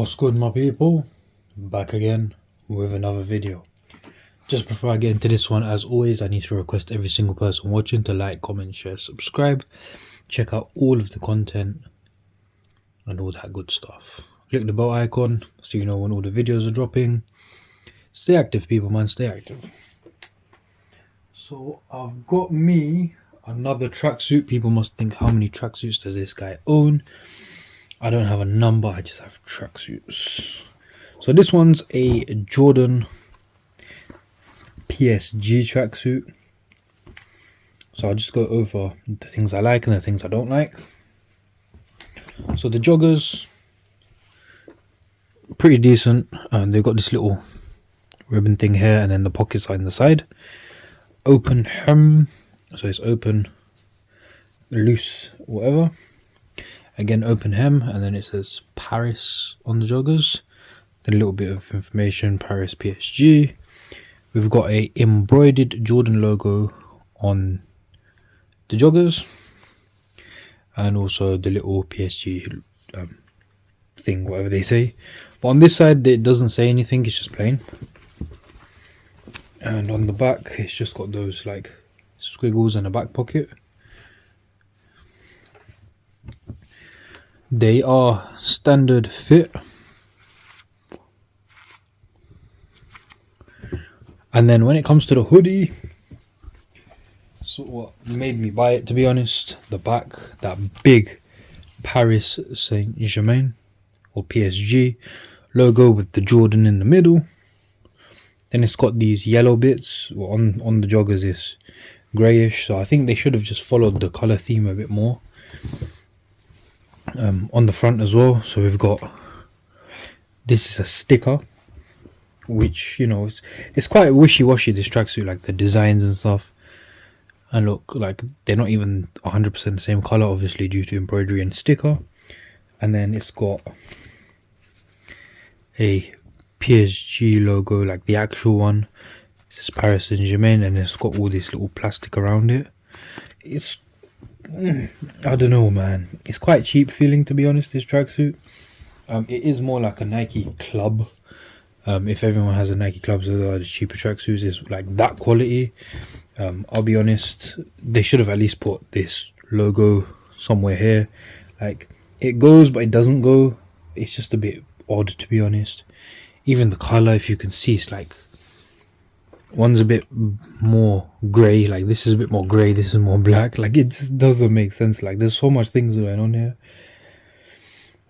What's good, my people? Back again with another video. Just before I get into this one, as always, I need to request every single person watching to like, comment, share, subscribe. Check out all of the content and all that good stuff. Click the bell icon so you know when all the videos are dropping. Stay active, people, man. Stay active. So I've got me another tracksuit. People must think, how many tracksuits does this guy own? I don't have a number, I just have tracksuits. So this one's a Jordan PSG tracksuit. So I'll just go over the things I like and the things I don't like. So the joggers, pretty decent. They've got this little ribbon thing here, and then the pockets are in the side. Open hem, so it's open, loose, whatever. Again, open hem, and then it says Paris on the joggers. Then a little bit of information, Paris PSG. We've got a embroidered Jordan logo on the joggers, and also the little PSG thing, whatever they say. But on this side, it doesn't say anything, it's just plain. And on the back, it's just got those like squiggles and a back pocket. They are standard fit. And then when it comes to the hoodie, so what made me buy it, to be honest, the back, that big Paris Saint-Germain or PSG logo with the Jordan in the middle. Then it's got these yellow bits. Well, on the joggers is greyish, so I think they should have just followed the colour theme a bit more. On the front as well, so we've got, this is a sticker, which, you know, it's quite wishy-washy, this tracksuit, like the designs and stuff. And look, like they're not even 100% the same color, obviously due to embroidery and sticker. And then it's got a PSG logo, like the actual one. It says Paris Saint-Germain, and it's got all this little plastic around it. It's, I don't know, man. It's quite cheap feeling, to be honest, this tracksuit. It is more like a Nike club. If everyone has a Nike club, so the cheaper tracksuits is like that quality. I'll be honest, they should have at least put this logo somewhere here. Like, it goes, but it doesn't go. It's just a bit odd, to be honest. Even the color, if you can see, it's like, one's a bit more grey, like this is a bit more grey, this is more black. Like, it just doesn't make sense. Like, there's so much things going on here.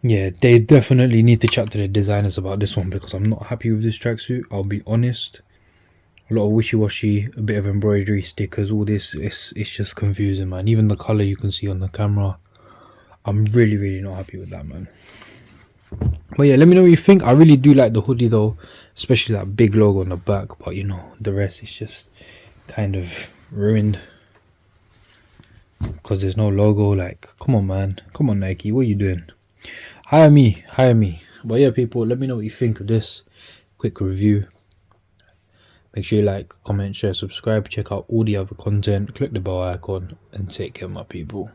Yeah, they definitely need to chat to the designers about this one, because I'm not happy with this tracksuit, I'll be honest. A lot of wishy-washy, a bit of embroidery, stickers, all this, it's just confusing, man. Even the colour you can see on the camera, I'm really not happy with that, man. But yeah, let me know what you think. I really do like the hoodie though, especially that big logo on the back, but you know, the rest is just kind of ruined because there's no logo. Like, come on, man, come on, Nike, what are you doing? Hire me. But yeah, people, let me know what you think of this quick review. Make sure you like, comment, share, subscribe, check out all the other content, click the bell icon, and take care, my people.